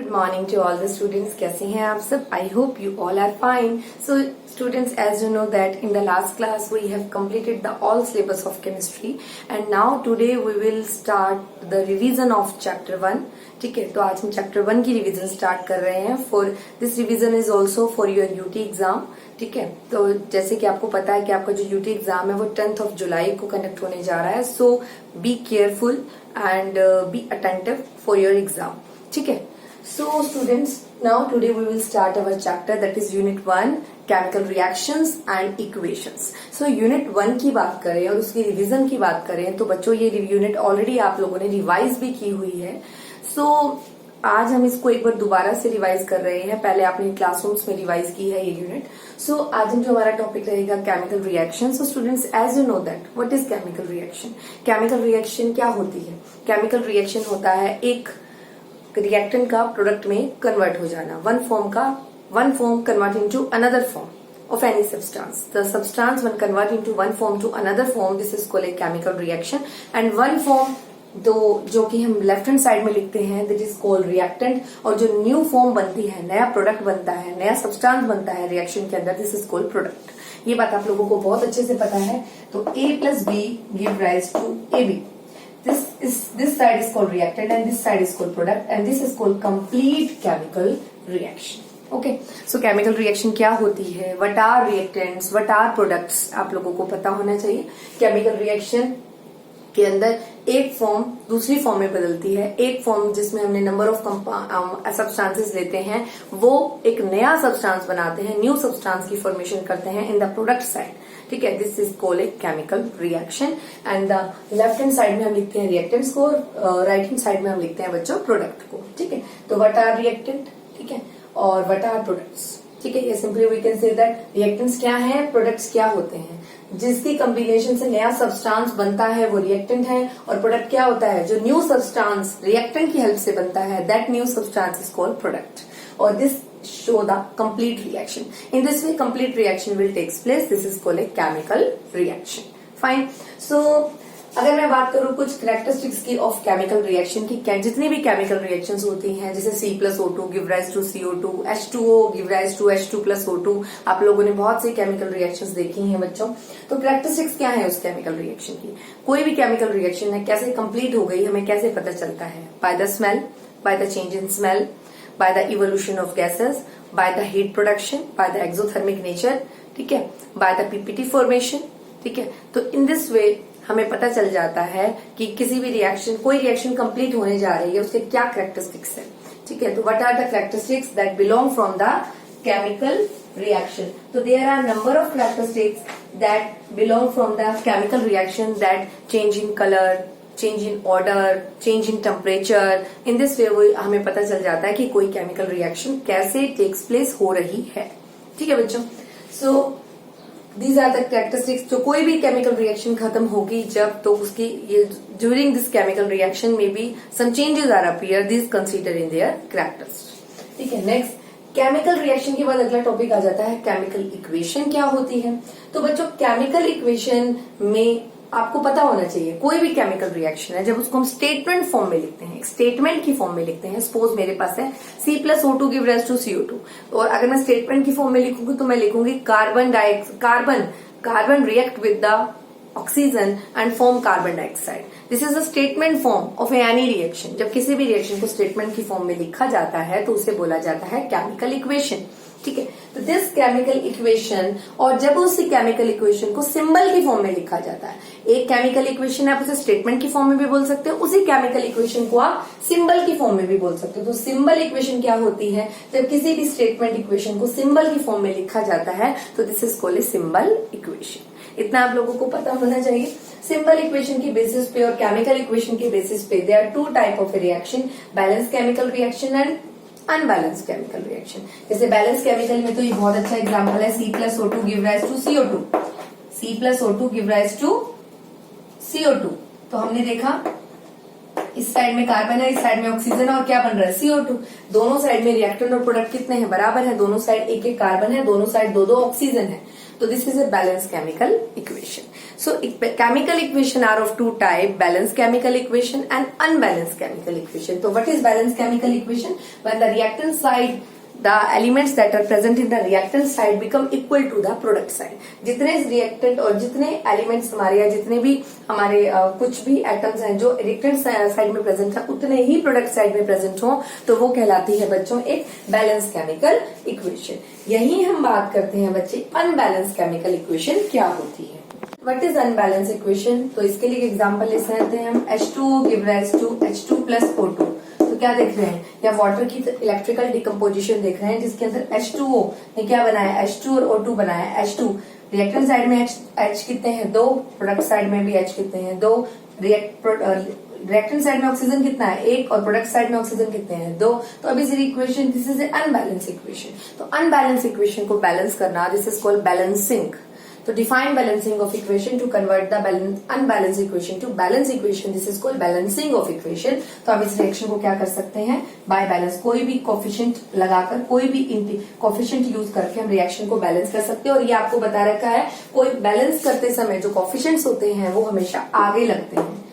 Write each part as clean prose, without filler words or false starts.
Good morning to all the students. कैसे हैं आप सब? I hope you all are fine. So students, as you know that in the last class we have completed the all syllabus of chemistry and now today we will start the revision of chapter 1. ठीक है, तो आज हम chapter 1 की revision start कर रहे हैं. For this revision is also for your UT exam. ठीक है, तो जैसे कि आपको पता है कि आपका जो यूटी एग्जाम है वो 10th of जुलाई को कंडक्ट होने जा रहा है. So be careful and be attentive for your exam. ठीक है, so students, now today we will start our chapter that is unit 1 chemical reactions and equations. So unit 1 की बात करें और उसकी रिवीजन की बात करें तो बच्चों ये यूनिट ऑलरेडी आप लोगों ने रिवाइज भी की हुई है. सो आज हम इसको एक बार दोबारा से रिवाइज कर रहे हैं. पहले आपने क्लासरूम्स में रिवाइज की है ये यूनिट. सो आज हम जो हमारा टॉपिक रहेगा chemical reaction. So students, as you know that what is chemical reaction. Chemical reaction क्या होती है? केमिकल रिएक्शन होता है एक रिएक्टेंट का प्रोडक्ट में कन्वर्ट हो जाना. One form convert into another form of any substance. The substance when convert into one form to another form, this is called a chemical reaction. And one form जो कि हम left hand side में लिखते हैं that is called reactant, और जो new form बनती है, नया प्रोडक्ट बनता है, नया सब्सटेंस बनता है रिएक्शन के अंदर, दिस इज कॉल्ड प्रोडक्ट. ये बात आप लोगों को बहुत अच्छे से पता है. तो A plus B give rise to AB. This side is called reactant and this side is called product and this is called complete chemical reaction. Okay, so chemical reaction क्या होती है, what are reactants, what are products, आप लोगों को पता होना चाहिए. Chemical reaction के अंदर एक फॉर्म दूसरी फॉर्म में बदलती है. एक फॉर्म जिसमें हमने नंबर ऑफ सब्सटेंसेस लेते हैं वो एक नया सब्सटेंस बनाते हैं, न्यू सब्सटेंस की फॉर्मेशन करते हैं इन द प्रोडक्ट साइड. ठीक है, this is called a chemical reaction. And the left hand side में हम लिखते हैं रिएक्टेंट्स को, राइट हैंड साइड में हम लिखते हैं बच्चों प्रोडक्ट को. ठीक है, तो व्हाट आर रिएक्टेंट, ठीक है, और व्हाट आर प्रोडक्ट्स. ठीक है, ये simply we can say that reactants क्या हैं, प्रोडक्ट्स क्या होते हैं. जिसकी कॉम्बिनेशन से नया सब्सटेंस बनता है वो रिएक्टेंट है, और प्रोडक्ट क्या होता है, जो न्यू सब्सटेंस रिएक्टेंट की हेल्प से बनता है, that new substance is called product. और this show the complete reaction. In this way complete reaction will takes place. This is called a chemical reaction. Fine. So अगर मैं बात करूं कुछ कैरेक्टरिस्टिक्स की ऑफ केमिकल रिएक्शन की, जितनी भी केमिकल रिएक्शंस होती हैं जैसे C+O2 give rise to CO2, H2O give rise to H2+O2, आप लोगों ने बहुत सी केमिकल रिएक्शंस देखी हैं बच्चों. तो कैरेक्टरिस्टिक्स क्या है उस केमिकल रिएक्शन की. कोई भी केमिकल रिएक्शन है कैसे कंप्लीट हो गई हमें कैसे पता चलता है? By the smell, by the change in smell, by the evolution of gases, by the heat production, by the exothermic nature. ठीक है, by the PPT formation. ठीक है, तो in this way हमें पता चल जाता है कि किसी भी रिएक्शन, कोई रिएक्शन कंप्लीट होने जा रही है उसके क्या कैरेक्टरिस्टिक्स है. ठीक है, तो what are the characteristics that belong from the chemical reaction. So there are number of characteristics that belong from the chemical reaction, that change in color, change in odour, change in temperature. In this way वो हमें पता चल जाता है कि कोई chemical reaction कैसे takes place हो रही है. ठीक है बच्चों, so these are the characteristics. जो कोई भी केमिकल रिएक्शन खत्म होगी जब, तो उसकी ये ड्यूरिंग दिस केमिकल रिएक्शन में भी some changes are appear, this consider in their characteristics. ठीक है, नेक्स्ट केमिकल रिएक्शन के बाद अगला टॉपिक आ जाता है केमिकल इक्वेशन क्या होती है. तो बच्चों केमिकल इक्वेशन में आपको पता होना चाहिए कोई भी केमिकल रिएक्शन है जब उसको हम स्टेटमेंट फॉर्म में लिखते हैं, स्टेटमेंट की फॉर्म में लिखते हैं. सपोज मेरे पास है C+O2 give rise to CO2, और अगर मैं स्टेटमेंट की फॉर्म में लिखूंगी तो मैं लिखूंगी carbon react with the oxygen and form carbon dioxide. This is a statement form of any reaction. जब किसी भी रिएक्शन को स्टेटमेंट की फॉर्म में लिखा जाता है तो उसे बोला जाता है केमिकल इक्वेशन. ठीक है, तो दिस केमिकल इक्वेशन, और जब उसी केमिकल इक्वेशन को सिंबल की फॉर्म में लिखा जाता है, एक केमिकल इक्वेशन आप उसे स्टेटमेंट की फॉर्म में भी बोल सकते हो, उसी केमिकल इक्वेशन को आप सिंबल की फॉर्म में भी बोल सकते हो. तो सिंबल इक्वेशन क्या होती है, जब किसी भी स्टेटमेंट इक्वेशन को सिंबल की फॉर्म में लिखा जाता है तो this is called a symbol equation. इतना आप लोगों को पता होना चाहिए. सिंबल इक्वेशन की बेसिस पे और केमिकल इक्वेशन की बेसिस पे there are two type of reaction, balance chemical reaction and unbalance chemical reaction. जैसे बैलेंस केमिकल में तो ये बहुत अच्छा एग्जांपल है C+O2 give rise to CO2. C+O2 give rise to CO2. तो हमने देखा इस साइड में कार्बन है, इस साइड में ऑक्सीजन है, और क्या बन रहा है CO2. दोनों साइड में रिएक्टेंट और प्रोडक्ट कितने हैं, बराबर है. दोनों साइड एक एक कार्बन है, दोनों साइड दो दो ऑक्सीजन है. तो this is a balance chemical equation. So chemical equation are of two type, balanced chemical equation and unbalanced chemical equation. So what is balanced chemical equation? When the reactant side, the elements that are present in the reactant side become equal to the product side. जितने reactant और जितने elements हमारे या जितने भी हमारे कुछ भी atoms हैं जो reactant side में present है उतने ही product side में present हो तो वो कहलाती है बच्चों एक balanced chemical equation. यही हम बात करते हैं बच्चे unbalanced chemical equation क्या होती है. What is unbalanced equation? तो इसके लिए एग्जाम्पल ले सकते हैं हम H2O give rise to H2 plus O2. तो क्या देख रहे हैं या वाटर की इलेक्ट्रिकल डिकम्पोजिशन देख रहे हैं जिसके अंदर H2O ने क्या बनाया H2 और O2 बनाया H2. रिएक्टेंट साइड में H कितने हैं 2, प्रोडक्ट साइड में भी H कितने हैं 2. रिएक्टेंट साइड में ऑक्सीजन कितना है 1 और प्रोडक्ट साइड में ऑक्सीजन कितने हैं 2. तो अभी से equation this is A unbalance equation. तो अनबैलेंस इक्वेशन को बैलेंस करना दिस इज कॉल्ड बैलेंसिंग. तो define balancing of equation two convert the unbalance equation two balance equation this is called balancing of equation. तो आप इस reaction को क्या कर सकते हैं बाय बैलेंस कोई भी कोफिशिएंट लगाकर कोई भी कोफिशिएंट यूज करके हम रिएक्शन को बैलेंस कर सकते हैं. और ये आपको बता रखा है कोई बैलेंस करते समय जो कोफिशिएंट्स होते हैं वो हमेशा आगे लगते हैं,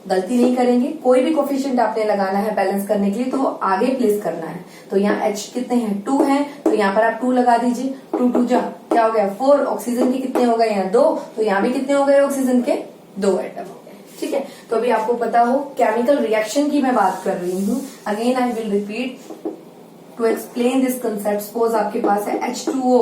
गलती नहीं करेंगे. कोई भी कोफिशिएंट आपने लगाना है बैलेंस करने के लिए तो वो आगे प्लेस करना है. तो यहाँ H कितने हैं 2 हैं तो यहाँ पर आप 2 लगा दीजिए. 2 2 जा क्या हो गया 4. ऑक्सीजन के कितने हो गए यहाँ 2 तो यहाँ भी कितने हो गए ऑक्सीजन के 2 एटम हो गए. ठीक है. तो अभी आपको पता हो केमिकल रिएक्शन की मैं बात कर रही हूँ. Again I will repeat to explain this concept. Suppose आपके पास है H2O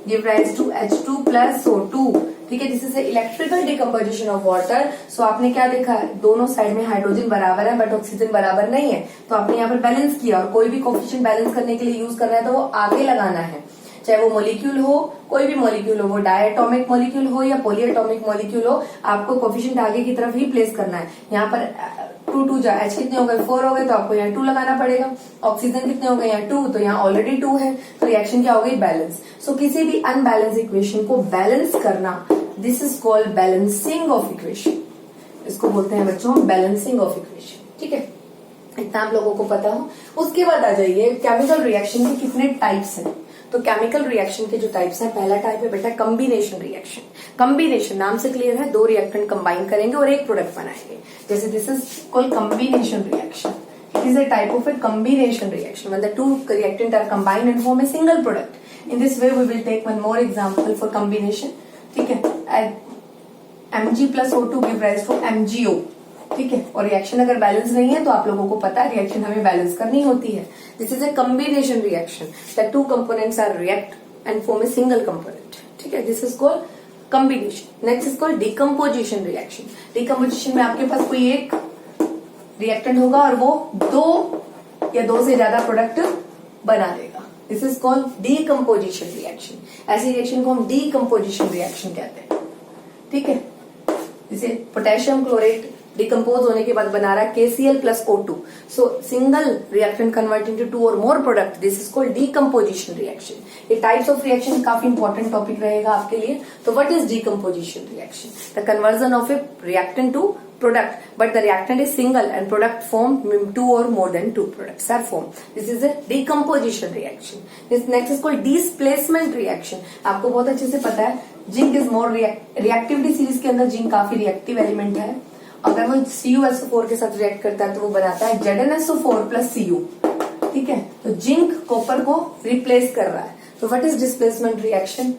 give rise to H2 plus O2. ठीक है. This is electrical decomposition of water. So आपने क्या देखा दोनों साइड में हाइड्रोजन बराबर है बट ऑक्सीजन बराबर नहीं है. तो आपने यहाँ पर बैलेंस किया और कोई भी कोफिशिएंट बैलेंस करने के लिए यूज कर रहा है तो वो आगे लगाना है. चाहे वो मॉलिक्यूल हो कोई भी मॉलिक्यूल हो, वो डायटोमिक मॉलिक्यूल हो या पॉलीएटॉमिक मॉलिक्यूल हो, आपको कोफिशिएंट आगे की तरफ ही प्लेस करना है. यहाँ पर 2 2 जा H कितने हो गए 4 हो गए तो आपको यहाँ 2 लगाना पड़ेगा. ऑक्सीजन कितने हो गए यहाँ 2 तो यहाँ ऑलरेडी 2 है. तो रिएक्शन क्या हो गई बैलेंस. सो किसी भी अनबैलेंस इक्वेशन को बैलेंस करना this is called balancing of equation. इसको बोलते हैं बच्चों बैलेंसिंग ऑफ इक्वेशन. ठीक है. इतना आप लोगों को पता हो. उसके बाद आ जाइए केमिकल रिएक्शन के कितने टाइप्स हैं. तो केमिकल रिएक्शन के जो टाइप्स हैं पहला टाइप है बेटा कम्बिनेशन रिएक्शन. कम्बिनेशन नाम से क्लियर है 2 रिएक्टेंट कंबाइन करेंगे और एक प्रोडक्ट बनाएंगे. जैसे this is called combination reaction. It is a type of a combination reaction when the 2 reactant are combined and form a single product. In this way we will take one more example for combination. ठीक है. Mg plus O2 give rise to MgO. ठीक है. और reaction अगर balance नहीं है तो आप लोगों को पता है रिएक्शन हमें बैलेंस करनी होती है. This is a combination reaction the 2 components are react and form a single component. ठीक है. This is called combination. Next is called decomposition reaction. Decomposition में आपके पास कोई एक रिएक्टेंट होगा और वो 2 या 2 से ज्यादा प्रोडक्ट बना देगा. This is called decomposition reaction. ऐसी रिएक्शन को हम डिकम्पोजिशन रिएक्शन कहते हैं. ठीक है. जैसे पोटेशियम क्लोरेट डिकम्पोज होने के बाद बना रहा है KCl plus O2. So single reactant convert into 2 और more product this is called decomposition reaction. ये टाइप्स ऑफ रिएक्शन काफी इंपॉर्टेंट टॉपिक रहेगा आपके लिए. तो what is decomposition reaction? The conversion of a reactant to product but the reactant is single and product form 2 or more than 2 products are formed. This is a decomposition reaction. This next is called displacement reaction. आपको बहुत अच्छे से पता है zinc is more reactivity series के अंदर zinc काफी reactive element है. अगर वो CuSO4 के साथ रिएक्ट करता है तो वो बनाता है ZnSO4 प्लस Cu. ठीक है. तो जिंक कॉपर को रिप्लेस कर रहा है. तो what is displacement reaction?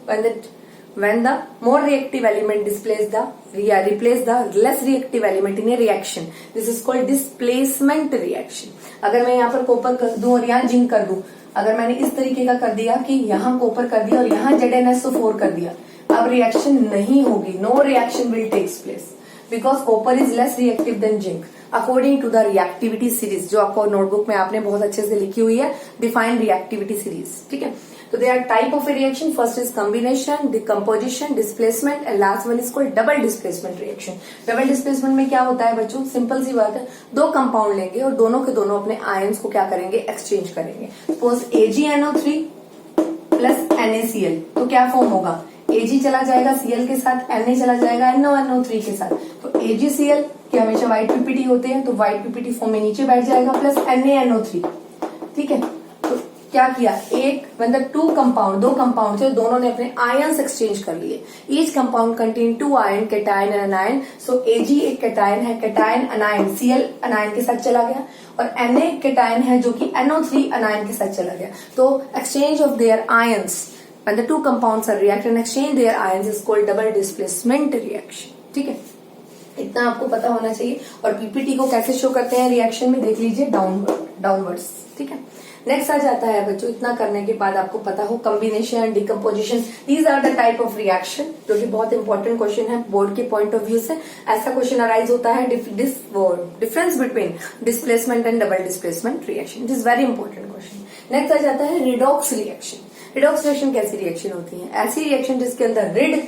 When the more reactive element replace the less reactive element in a reaction. This is called displacement reaction. अगर मैं यहाँ पर कॉपर कर दूं और यहाँ जिंक कर दूं, अगर मैंने इस तरीके का कर दिया कि यहाँ कॉपर कर दिया और यहाँ ZnSO4 कर दिया, अब रिएक्शन नहीं होगी. No reaction will takes place because copper is less reactive than zinc. According to the reactivity series जो आपको नोटबुक में आपने बहुत अच्छे से लिखी हुई है, define reactivity series. ठीक है. So there are type of a reaction. First is combination, decomposition, displacement, and last one is called double displacement reaction. Double displacement में क्या होता है बच्चों? सिंपल सी बात है. 2 कंपाउंड लेंगे और दोनों के दोनों अपने आयंस को क्या करेंगे? एक्सचेंज करेंगे. Suppose AgNO3 प्लस NaCl तो क्या फॉर्म होगा? Ag चला जाएगा Cl के साथ, Na चला जाएगा NO3 के साथ. तो AgCl के हमेशा व्हाइट पीपीटी होते हैं तो व्हाइट पीपीटी फॉर्म में नीचे बैठ जाएगा प्लस NaNO3. ठीक है. क्या किया, एक मतलब टू कंपाउंड, दो कंपाउंड थे, दोनों ने अपने आयन्स एक्सचेंज कर लिए। Each compound contain two ion, cation and अनायन। So Ag एक कैटायन है, कैटायन अनायन Cl अनायन के साथ चला गया, और Na कैटायन है जो कि NO3 अनायन के साथ चला गया। तो exchange of their ions when the two compounds are react and exchange their ions is called double displacement reaction। ठीक है, इतना आपको पता होना चाहिए। और पीपीटी को कैसे शो करते हैं रिएक्शन में देख लीजिए, डाउनवर्ड्स। ठीक है, नेक्स्ट आ जाता है बच्चों, इतना करने के बाद आपको पता हो combination and decomposition, these are the type of reaction, जो कि बहुत इंपॉर्टेंट क्वेश्चन है बोर्ड के पॉइंट ऑफ व्यू से। ऐसा क्वेश्चन अराइज होता है, difference between displacement and double displacement reaction, it is very important question. Next आ जाता है रिडॉक्स रिएक्शन। रिडॉक्स रिएक्शन कैसी रिएक्शन होती है, ऐसी रिएक्शन जिसके अंदर रिड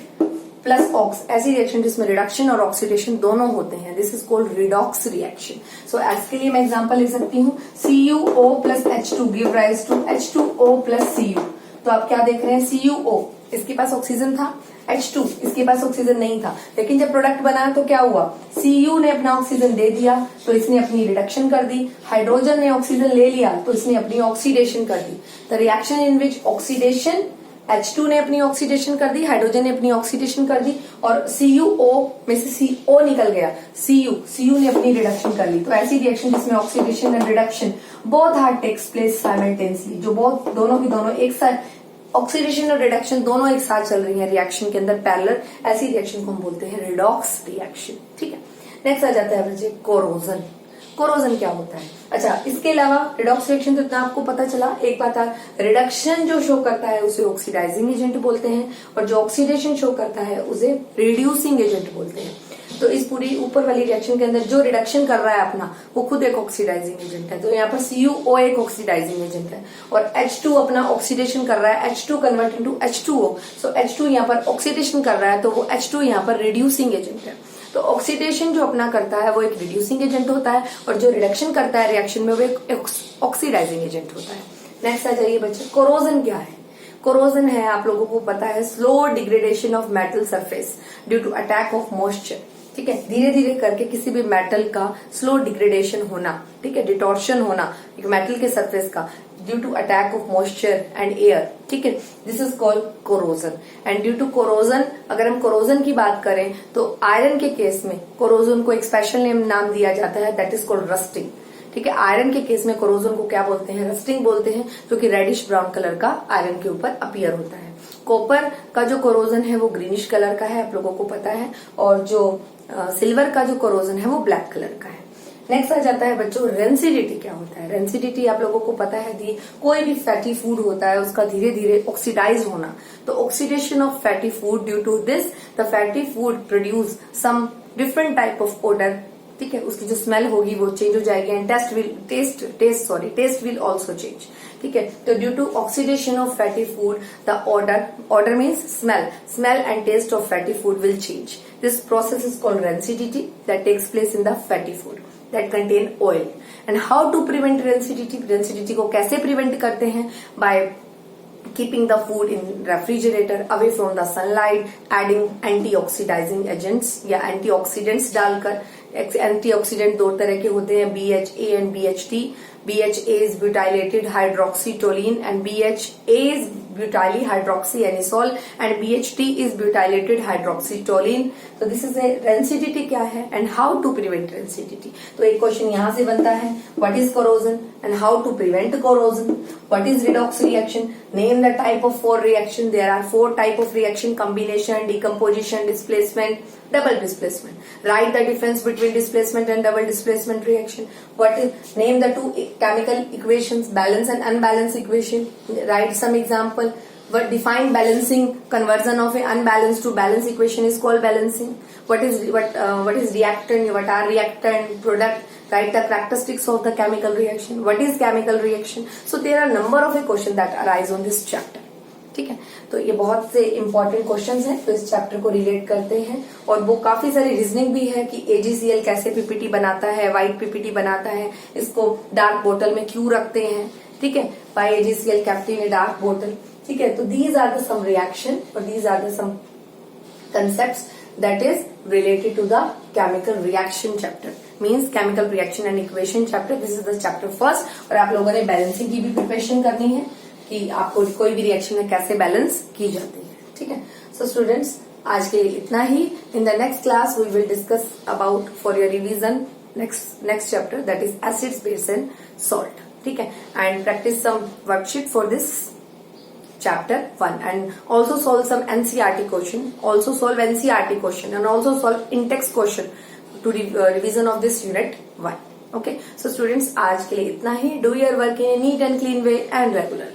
प्लस ऑक्स, ऐसी रिएक्शन जिसमें रिडक्शन और ऑक्सीडेशन दोनों होते हैं, this is called redox reaction. So इसके लिए मैं एग्जांपल लिख सकती हूँ, CuO plus H2 give rise to H2O plus Cu। तो आप क्या देख रहे हैं, CuO इसके पास ऑक्सीजन था, H2 इसके पास ऑक्सीजन नहीं था, लेकिन जब प्रोडक्ट बना तो क्या हुआ, Cu ने अपना ऑक्सीजन दे दिया तो इसने अपनी रिडक्शन कर दी, हाइड्रोजन ने ऑक्सीजन ले लिया तो इसने अपनी ऑक्सीडेशन कर दी। The reaction in which oxidation, H2 ने अपनी ऑक्सीडेशन कर दी, हाइड्रोजन ने अपनी ऑक्सीडेशन कर दी, और CuO में से CO निकल गया, Cu ने अपनी रिडक्शन कर ली। तो ऐसी रिएक्शन जिसमें oxidation and reduction both are takes place simultaneously, जो बहुत दोनों की दोनों एक साथ, ऑक्सीडेशन और रिडक्शन दोनों एक साथ चल रही है रिएक्शन के अंदर पैरेलल, ऐसी रिएक्शन को हम बोलते हैं रिडॉक्स रिएक्शन। ठीक है, नेक्स्ट आ जाता है बच्चे कोरोजन। कोरोजन क्या होता है, अच्छा इसके अलावा रिडॉक्स रिएक्शन तो इतना आपको पता चला। एक बात है, रिडक्शन जो शो करता है उसे ऑक्सीडाइजिंग एजेंट बोलते हैं, और जो ऑक्सीडेशन शो करता है उसे रिड्यूसिंग एजेंट बोलते हैं। तो इस पूरी ऊपर वाली रिएक्शन के अंदर जो रिडक्शन कर रहा है अपना, वो खुद एक ऑक्सीडाइजिंग एजेंट है। तो यहाँ पर CuO एक ऑक्सीडाइजिंग एजेंट है, और H2 अपना ऑक्सीडेशन कर रहा है, H2 कन्वर्ट इनटू H2O। सो H2 यहाँ पर ऑक्सीडेशन कर रहा है, तो वो H2 यहाँ पर रिड्यूसिंग एजेंट है। तो ऑक्सीडेशन जो अपना करता है वो एक रिड्यूसिंग एजेंट होता है, और जो रिडक्शन करता है रिएक्शन में वो एक ऑक्सीडाइजिंग एजेंट होता है। नेक्स्ट आ जाइए बच्चे, कोरोजन क्या है। कोरोजन है, आप लोगों को पता है, slow degradation of metal surface due to attack of moisture. ठीक है, धीरे धीरे करके किसी भी मेटल का स्लो डिग्रेडेशन होना, ठीक है, डिटॉर्शन होना एक मेटल के सरफेस का due to attack of moisture and air. ठीक है, this is called corrosion. And due to corrosion, अगर हम कोरोजन की बात करें तो आयरन के केस में कोरोजन को एक स्पेशल नाम दिया जाता है, दैट इज कॉल्ड रस्टिंग। ठीक है, आयरन के केस में कोरोजन को क्या बोलते हैं, रस्टिंग बोलते हैं, जो कि रेडिश ब्राउन कलर का आयरन के ऊपर अपीयर होता है। कॉपर का जो कोरोजन है वो ग्रीनिश कलर का है, आप लोगों को पता है, और जो सिल्वर का जो कोरोजन है वो ब्लैक कलर का है। नेक्स्ट आ जाता है बच्चों, रेंसिडिटी क्या होता है। रेंसिडिटी आप लोगों को पता है, कोई भी फैटी फूड होता है उसका धीरे धीरे ऑक्सीडाइज होना। तो oxidation of fatty food, due to this the fatty food produce some different type of odour. ठीक है, उसकी जो स्मेल होगी वो चेंज हो जाएगी, and taste will also change. ठीक है, तो due to oxidation of fatty food the odour means smell and taste of fatty food will change. This process is called rancidity that takes place in the fatty food that contain oil. And how to prevent rancidity? Rancidity को कैसे prevent करते हैं? By keeping the food in refrigerator away from the sunlight, adding anti-oxidizing agents या antioxidants डालकर। Antioxidant दो तरह के होते हैं, BHA and BHT. BHA is butylated hydroxytoluene and BHA is butyl hydroxyanisole and BHT is butylated hydroxytoluene. तो this is rancidity क्या है and how to prevent rancidity. तो एक क्वेश्चन यहाँ से बनता है, what is corrosion and how to prevent corrosion. What is redox reaction, name the type of 4 reaction. There are 4 type of reaction, combination, decomposition, displacement, double displacement. Write the difference between displacement and double displacement reaction. Name the 2 chemical equations, balance and unbalanced equation. Write some example. What define balancing? Conversion of a unbalanced to balanced equation is called balancing. What is reactant? What are reactant product? Write the characteristics of the chemical reaction. What is chemical reaction? So there are number of questions that arise on this chapter. ठीक है, तो ये बहुत से important questions हैं, तो इस chapter को रिलेट करते हैं। और वो काफी सारी रीजनिंग भी है कि AgCl कैसे पीपीटी बनाता है, व्हाइट पीपीटी बनाता है, इसको डार्क बोतल में क्यों रखते हैं। ठीक है, by AgCl kept in a dark bottle। ठीक है, तो these are the some reaction और these are the some concepts that is related to the chemical reaction chapter, means chemical reaction and equation chapter. This is the chapter first. और आप लोगों ने balancing की भी प्रिपरेशन करनी है कि आपको कोई भी रिएक्शन में कैसे बैलेंस की जाती है, ठीक है. सो स्टूडेंट्स, आज के लिए इतना ही. In the next class we will discuss about for your revision next chapter, that is acids, base and salt, ठीक है. And practice some worksheet for this chapter 1 and also solve some NCERT question, also solve NCERT question and also solve in-text question to revision of this unit 1. Okay, so students, आज के लिए इतना ही. Do your work in a neat and clean way and regular.